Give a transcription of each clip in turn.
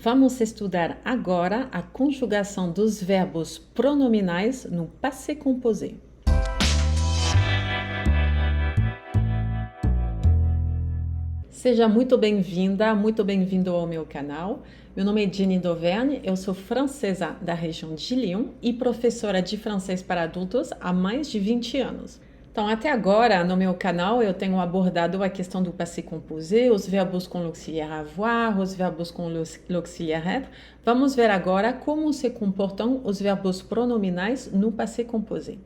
Vamos estudar agora a conjugação dos verbos pronominais no passé composé. Seja muito bem-vinda, muito bem-vindo ao meu canal. Meu nome é Jenny Dauvergne, eu sou francesa da região de Lyon e professora de francês para adultos há mais de 20 anos. Então, até agora, no meu canal, eu tenho abordado a questão do passé composé, os verbos com l'auxiliaire avoir, os verbos com l'auxiliaire être. Vamos ver agora como se comportam os verbos pronominais no passé composé.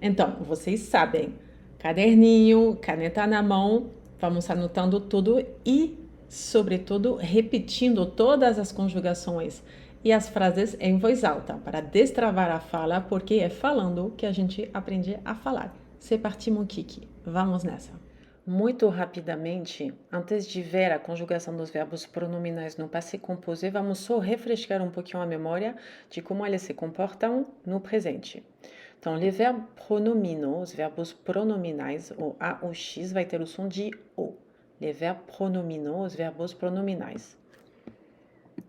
Então, vocês sabem, caderninho, caneta na mão, vamos anotando tudo e, sobretudo, repetindo todas as conjugações e as frases em voz alta, para destravar a fala, porque é falando que a gente aprende a falar. C'est parti, mon kiki. Vamos nessa. Muito rapidamente, antes de ver a conjugação dos verbos pronominais no passé composé, vamos só refrescar um pouquinho a memória de como eles se comportam no presente. Então, les verbes pronominaux, os verbos pronominais, o A ou X vai ter o som de O. Les verbes pronominaux, os verbos pronominais.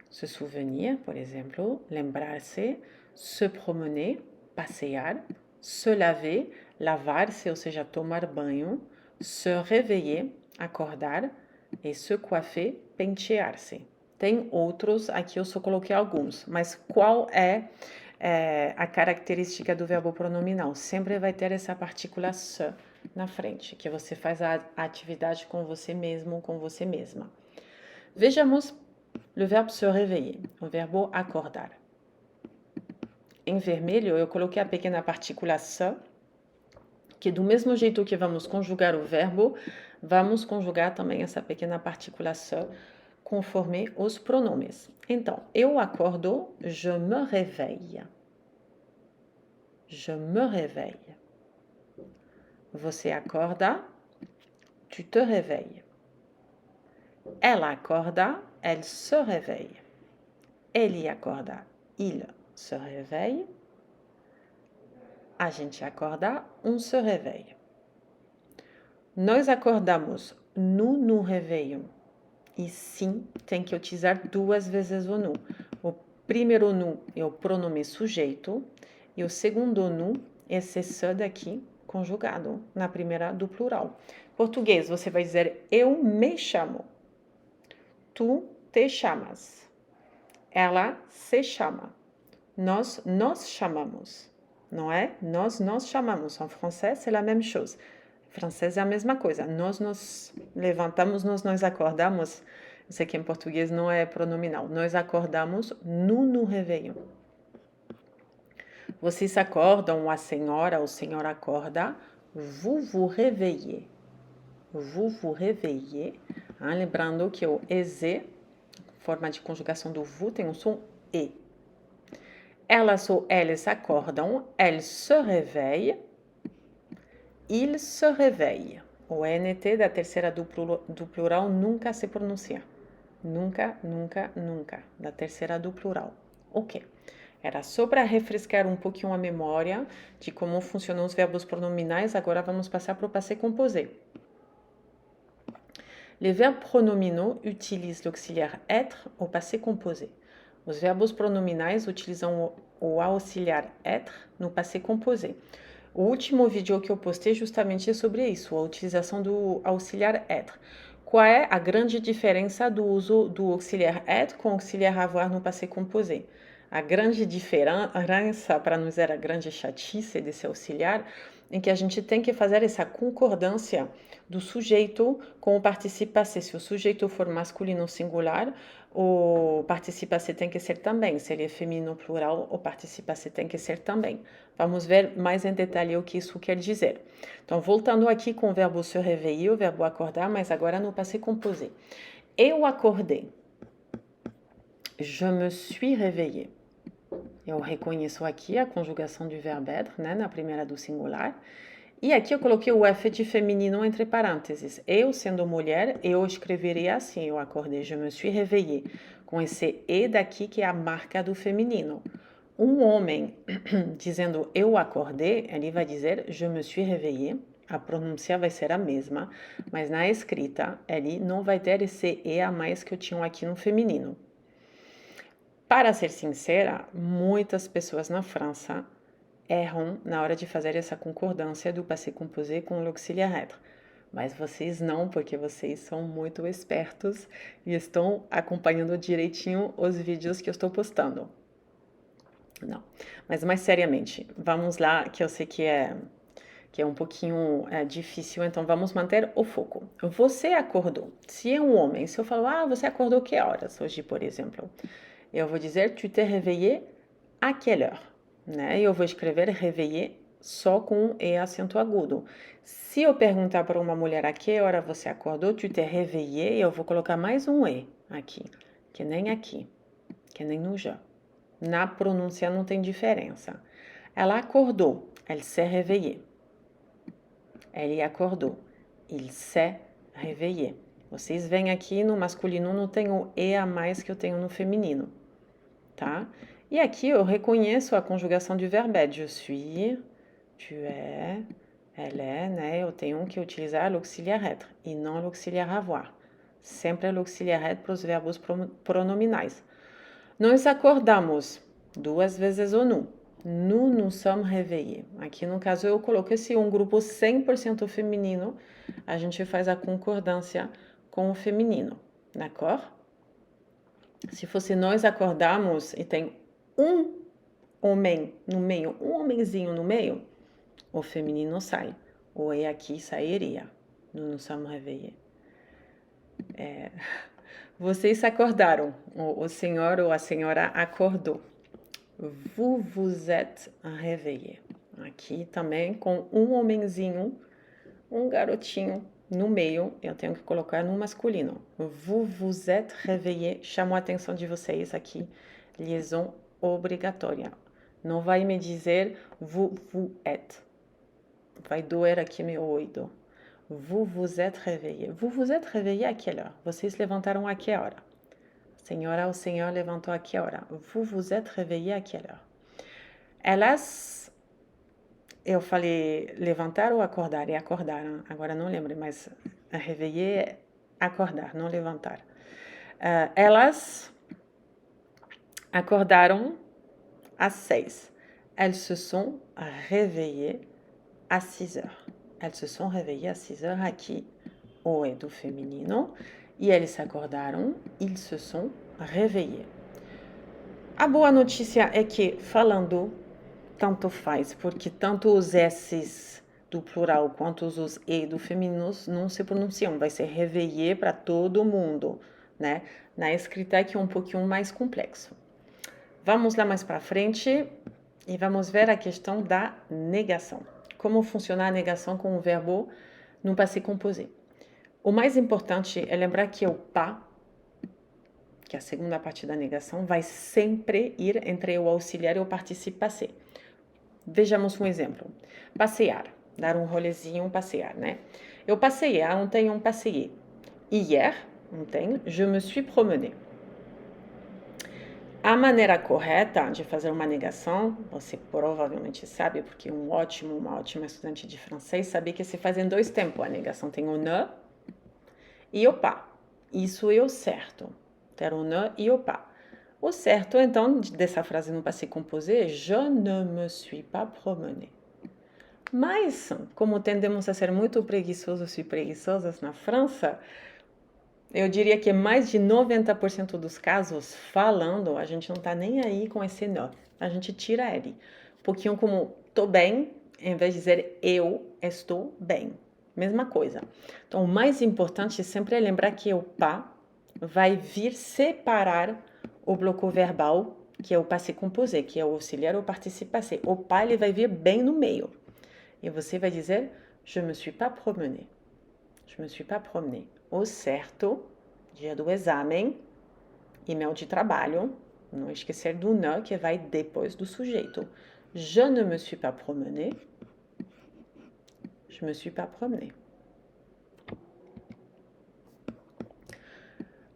Se souvenir, por exemplo, lembrar-se, se promener, passear, se laver, lavar-se, ou seja, tomar banho, se réveiller, acordar, e se coiffer, pentear-se. Tem outros, aqui eu só coloquei alguns, mas qual é a característica do verbo pronominal? Sempre vai ter essa partícula se na frente, que você faz a atividade com você mesmo, com você mesma. Vejamos o verbo se réveiller, o verbo acordar. Em vermelho, eu coloquei a pequena partícula se, que do mesmo jeito que vamos conjugar o verbo, vamos conjugar também essa pequena partícula se, conforme os pronomes. Então, eu acordo, je me réveille. Je me réveille. Você acorda, tu te réveilles. Ela acorda, elle se réveille. Ele acorda, il se réveille. A gente acorda, on se réveille. Nós acordamos, nous nous réveillons. E sim, tem que utilizar duas vezes o nous. O primeiro nous é o pronome sujeito e o segundo nous é esse se daqui conjugado na primeira do plural. Português, você vai dizer eu me chamo. Tu te chamas. Ela se chama. Nós nos chamamos. Não é? Nós nos chamamos. Em francês, é a mesma coisa. Em francês é a mesma coisa. Nós nos levantamos, nós nos acordamos. Eu sei que em português não é pronominal. Nós acordamos, nous nous réveillons. Vocês acordam, a senhora, o senhor acorda, vous vous réveillez. Vous vous réveillez. Lembrando que o EZ, forma de conjugação do vous, tem um som E. Elas ou eles acordam, elles se réveillent, il se réveille. O NT da terceira do plural nunca se pronuncia. Nunca, nunca, nunca. Da terceira do plural. Ok. Era só para refrescar um pouquinho a memória de como funcionam os verbos pronominais. Agora vamos passar para o passé composé. Les verbes pronominaux utilisent l'auxiliaire être au passé composé. Os verbos pronominais utilizam o auxiliar être no passé composé. O último vídeo que eu postei justamente é sobre isso, a utilização do auxiliar être. Qual é a grande diferença do uso do auxiliar être com o auxiliar avoir no passé composé? A grande diferença, para não dizer a grande chatice desse auxiliar, em que a gente tem que fazer essa concordância do sujeito com o participio passé. Se o sujeito for masculino singular, o participio passé tem que ser também. Se ele é feminino plural, o participio passé tem que ser também. Vamos ver mais em detalhe o que isso quer dizer. Então, voltando aqui com o verbo se réveiller, o verbo acordar, mas agora no passé composé. Eu acordei. Je me suis réveillée. Eu reconheço aqui a conjugação do verbo être, né, na primeira do singular. E aqui eu coloquei o F de feminino entre parênteses. Eu, sendo mulher, eu escreveria assim, eu acordei, je me suis réveillée, com esse E daqui que é a marca do feminino. Um homem dizendo eu acordei, ele vai dizer je me suis réveillée. A pronúncia vai ser a mesma, mas na escrita ele não vai ter esse E a mais que eu tinha aqui no feminino. Para ser sincera, muitas pessoas na França erram na hora de fazer essa concordância do passé composé com l'auxiliaire être. Mas vocês não, porque vocês são muito espertos e estão acompanhando direitinho os vídeos que eu estou postando. Não, mas mais seriamente, vamos lá, que eu sei que é um pouquinho difícil, então vamos manter o foco. Você acordou. Se é um homem, se eu falo, você acordou que horas hoje, por exemplo? Eu vou dizer, tu t'es réveillé à quelle heure? Né? Eu vou escrever réveillé só com E acento agudo. Se eu perguntar para uma mulher a que hora você acordou, tu t'es réveillé, eu vou colocar mais um E aqui, que nem aqui, que nem no já. Na pronúncia não tem diferença. Ela acordou, elle s'est réveillée. Elle acordou, il s'est réveillé. Vocês veem aqui no masculino não tem o E a mais que eu tenho no feminino, tá? E aqui eu reconheço a conjugação do verbo être. Je suis, tu es, elle est, né? Eu tenho que utilizar l'auxiliaire être e não l'auxiliaire avoir. Sempre l'auxiliaire être para os verbos pronominais. Nós acordamos 2 vezes o nous. Nous nous sommes réveillés. Aqui no caso eu coloquei se um grupo 100% feminino, a gente faz a concordância com o feminino, d'accord? Se fosse nós acordamos e tem um homem no meio, um homenzinho no meio, o feminino sai. O E aqui sairia. Nous nous sommes réveillés. Vocês acordaram. O senhor ou a senhora acordou. Vous vous êtes réveillés. Aqui também com um homenzinho, um garotinho no meio, eu tenho que colocar no masculino. Vous vous êtes réveillés. Chamou a atenção de vocês aqui. Liaison obrigatória. Não vai me dizer vous vous êtes. Vai doer aqui meu ouvido. Vous vous êtes réveillés. Vous vous êtes réveillés à quelle heure? Vocês levantaram a que hora? A senhora ou senhor levantou a que hora? Vous vous êtes réveillés à quelle heure? Elas, eu falei levantar ou acordar? É acordar, hein? Agora não lembro, mas réveiller é acordar, não levantar. Elas acordaram às 6. Elles se sont réveillées à 6 heures. Elles se sont réveillées à 6 heures aqui, o é do feminino. E eles acordaram, ils se sont réveillés. A boa notícia é que, falando, tanto faz, porque tanto os S's do plural quanto os E do feminino não se pronunciam. Vai ser réveillé para todo mundo, né? Na escrita aqui é um pouquinho mais complexo. Vamos lá mais para frente e vamos ver a questão da negação. Como funciona a negação com o verbo no passé composé. O mais importante é lembrar que o pas, que é a segunda parte da negação, vai sempre ir entre o auxiliar e o particípio passé. Vejamos um exemplo. Passear, dar um rolezinho, passear, né? Eu passei, ontem eu passei. Hier, ontem, je me suis promené. A maneira correta de fazer uma negação, você provavelmente sabe, porque uma ótima estudante de francês sabe que se faz em 2 tempos. A negação tem o ne e o pas. Isso é o certo. Ter o ne e o pas. O certo, então, dessa frase no passé composé, je ne me suis pas promené. Mas, como tendemos a ser muito preguiçosos e preguiçosas na França, eu diria que mais de 90% dos casos, falando, a gente não tá nem aí com esse ne. A gente tira ele. Um pouquinho como tô bem, em vez de dizer eu estou bem. Mesma coisa. Então, o mais importante sempre é lembrar que o pas vai vir separar o bloco verbal, que é o passé composé, que é o auxiliar ou particípio passé. O pas, ele vai vir bem no meio. E você vai dizer, je me suis pas promené. Je me suis pas promené. O certo, dia do exame, e-mail de trabalho, não esquecer do ne, que vai depois do sujeito. Je ne me suis pas promené. Je me suis pas promené.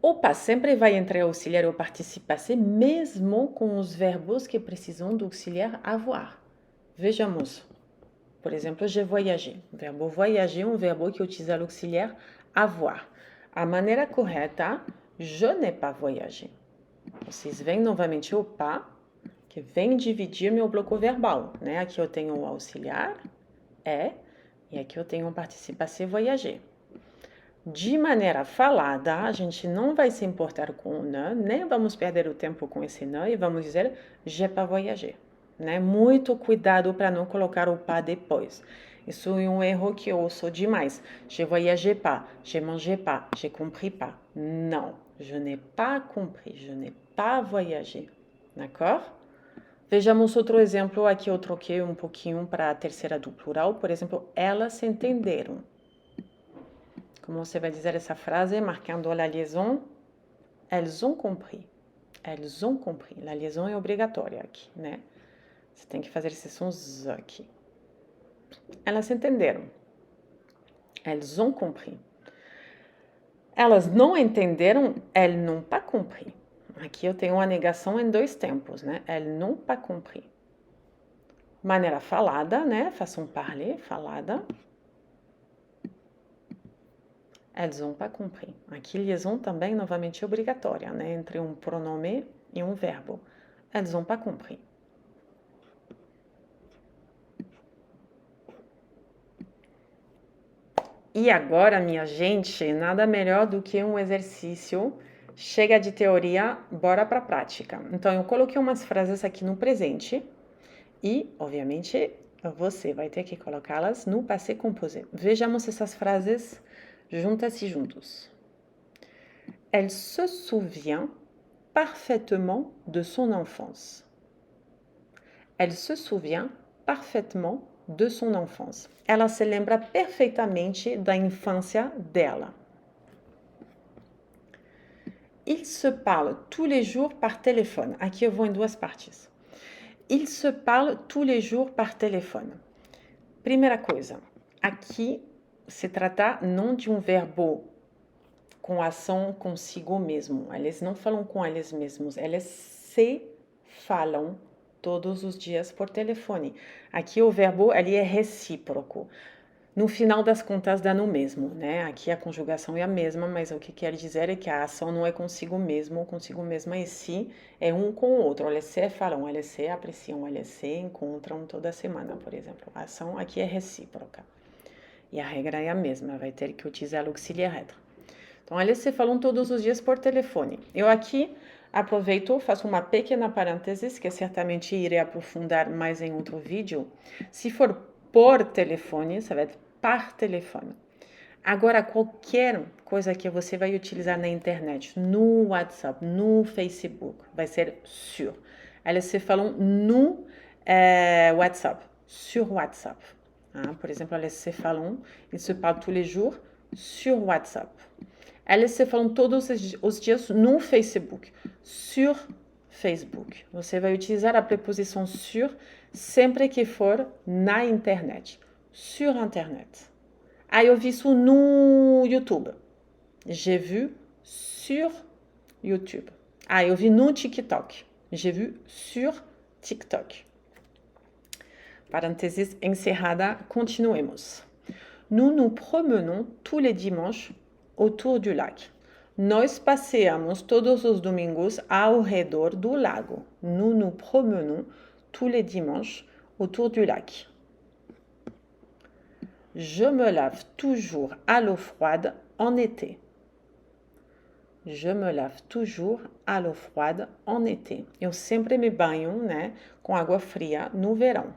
O pas sempre vai entre auxiliar ou particípio passé, mesmo com os verbos que precisam do auxiliar avoir. Vejamos. Por exemplo, j'ai voyagé. O verbo voyager é um verbo que utiliza l'auxiliar avoir. A maneira correta, je n'ai pas voyagé. Vocês veem novamente o pas, que vem dividir meu bloco verbal, né? Aqui eu tenho o auxiliar, e aqui eu tenho um participio voyager. De maneira falada, a gente não vai se importar com o ne, nem vamos perder o tempo com esse ne, e vamos dizer j'ai pas voyagé, né? Muito cuidado para não colocar o pas depois. Isso é um erro que eu ouço demais. Je voyagé pas, je mangé pas, j'ai compris pas. Não, je n'ai pas compris, je n'ai pas voyagé. D'accord? Vejamos outro exemplo. Aqui eu troquei um pouquinho para a terceira do plural. Por exemplo, elas se entenderam. Como você vai dizer essa frase? Marcando a liaison. Elles ont compris. Elles ont compris. A liaison é obrigatória aqui, né? Você tem que fazer esses sons aqui. Elas se entenderam. Elles ont compris. Elas não entenderam. Elles n'ont pas compris. Aqui eu tenho uma negação em dois tempos, né? Elles n'ont pas compris. Maneira falada, né? Façon parler, falada. Elles n'ont pas compris. Aqui liaison também novamente obrigatória, né? Entre um pronome e um verbo. Elles n'ont pas compris. E agora, minha gente, nada melhor do que um exercício. Chega de teoria, bora para a prática. Então, eu coloquei umas frases aqui no presente e, obviamente, você vai ter que colocá-las no passé composé. Vejamos essas frases juntas e juntos. Elle se souvient parfaitement de son enfance. Elle se souvient parfaitement de son enfance. Ela se lembra perfeitamente da infância dela. Ils se parlent tous les jours par téléphone. Aqui eu vou em duas partes. Ils se parlent tous les jours par téléphone. Primeira coisa, aqui se trata não de um verbo com ação consigo mesmo. Eles não falam com eles mesmos, eles se falam todos os dias por telefone. Aqui o verbo ali é recíproco. No final das contas dá no mesmo, né? Aqui a conjugação é a mesma, mas o que quer dizer é que a ação não é consigo mesmo, consigo mesma, e sim é um com o outro. Eles se falam, eles se apreciam, eles se encontram toda semana, por exemplo. A ação aqui é recíproca. E a regra é a mesma, vai ter que utilizar l'auxiliaire être. Então, eles se falam todos os dias por telefone. Eu aqui aproveito, faço uma pequena parênteses, que certamente irei aprofundar mais em outro vídeo. Se for por telefone, você vai par telefone. Agora, qualquer coisa que você vai utilizar na internet, no WhatsApp, no Facebook, vai ser sur. Eles se falam no WhatsApp, sur WhatsApp. Por exemplo, eles se falam, ils se parlent tous les jours sur WhatsApp. Eles se falam todos os dias no Facebook, sur Facebook. Você vai utilizar a preposição sur sempre que for na internet. Sur internet. Eu vi isso no YouTube. J'ai vu sur YouTube. Eu vi no TikTok. J'ai vu sur TikTok. Parênteses encerrada, continuemos. Nous nous promenons tous les dimanches autour du lac. Nós passeamos todos os domingos ao redor do lago. Nous nous promenons tous les dimanches autour du lac. Je me lave toujours à l'eau froide en été. Je me lave toujours à l'eau froide en été. Eu sempre me banho, né, com água fria no verão.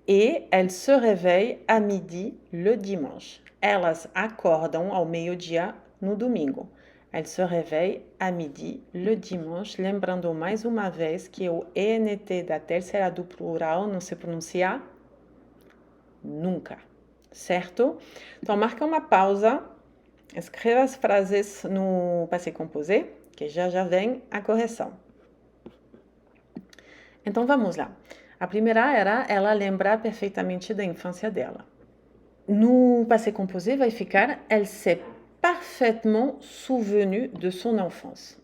Et elles se réveillent à midi le dimanche. Elas acordam ao meio-dia no domingo. Elles se réveillent à midi le dimanche. Lembrando mais uma vez que o ENT da terceira do plural não se pronuncia nunca, certo? Então, marca uma pausa, escreva as frases no passé composé, que já vem a correção. Então, vamos lá. A primeira era ela lembrar perfeitamente da infância dela. No passé composé vai ficar elle s'est parfaitement souvenue de son enfance.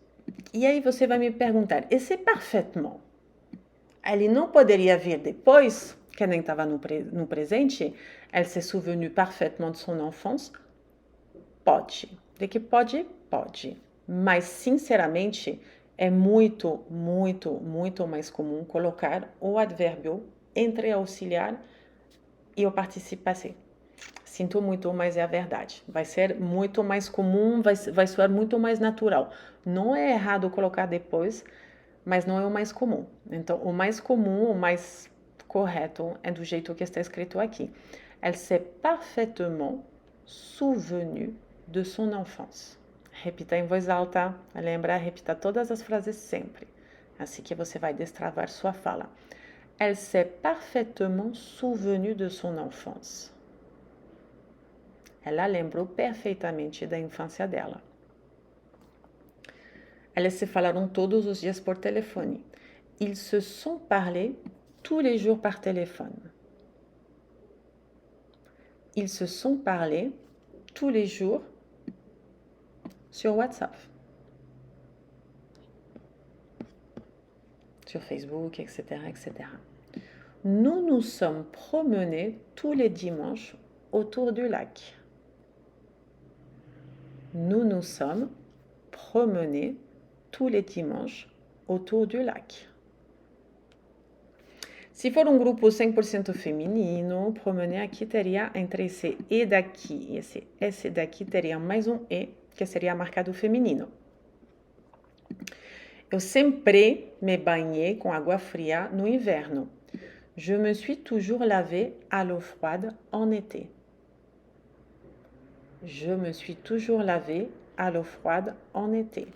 E aí você vai me perguntar, esse parfaitement, ele não poderia vir depois, que nem estava no presente? Elle s'est souvenue parfaitement de son enfance? Pode. De que pode? Pode. Mas, sinceramente, É muito, muito, muito mais comum colocar o advérbio entre auxiliar e o participio passé. Sinto muito, mas é a verdade. Vai ser muito mais comum, vai soar muito mais natural. Não é errado colocar depois, mas não é o mais comum. Então, o mais comum, o mais correto é do jeito que está escrito aqui. Elle s'est parfaitement souvenue de son enfance. Repita em voz alta, lembra, repita todas as frases sempre. Assim que você vai destravar sua fala. Elle s'est parfaitement souvenue de son enfance. Ela lembrou perfeitamente da infância dela. Elas se falaram todos os dias por telefone. Ils se sont parlés tous les jours par téléphone. Ils se sont parlés tous les jours sur WhatsApp, sur Facebook, etc., etc. Nous nous sommes promenés tous les dimanches autour du lac. Nous nous sommes promenés tous les dimanches autour du lac. Se for um grupo 100% feminino, promener aqui teria entre esse E daqui e esse S daqui teria mais um E, que seria marcado feminino. Eu sempre me banhei com água fria no inverno. Je me suis toujours lavé à l'eau froide en été. Je me suis toujours lavé à l'eau froide en été.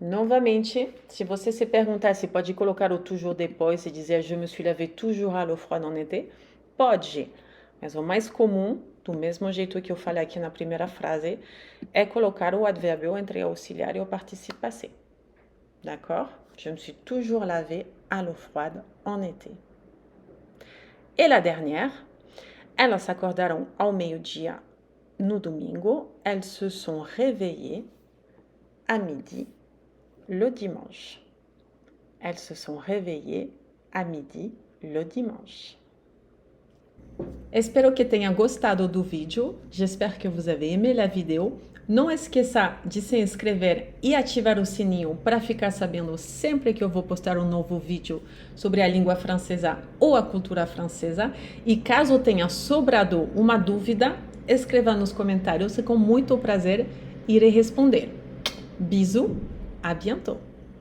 Novamente, se você se perguntar se pode colocar o toujours depois e dizer je me suis lavé toujours à l'eau froide en été, pode. Mas o mais comum, do mesmo jeito que eu falei aqui na primeira frase, é colocar o advérbio entre auxiliar e o participio passé. D'accord? Je me suis toujours lavé à l'eau froide en été. E la dernière, elas acordaram ao meio-dia no domingo, elles se sont réveillées à midi le dimanche. Elles se sont réveillées à midi le dimanche. Espero que tenha gostado do vídeo. J'espère que vous avez aimé la vidéo. Não esqueça de se inscrever e ativar o sininho para ficar sabendo sempre que eu vou postar um novo vídeo sobre a língua francesa ou a cultura francesa. E caso tenha sobrado uma dúvida, escreva nos comentários e com muito prazer irei responder. Bisous, à bientôt!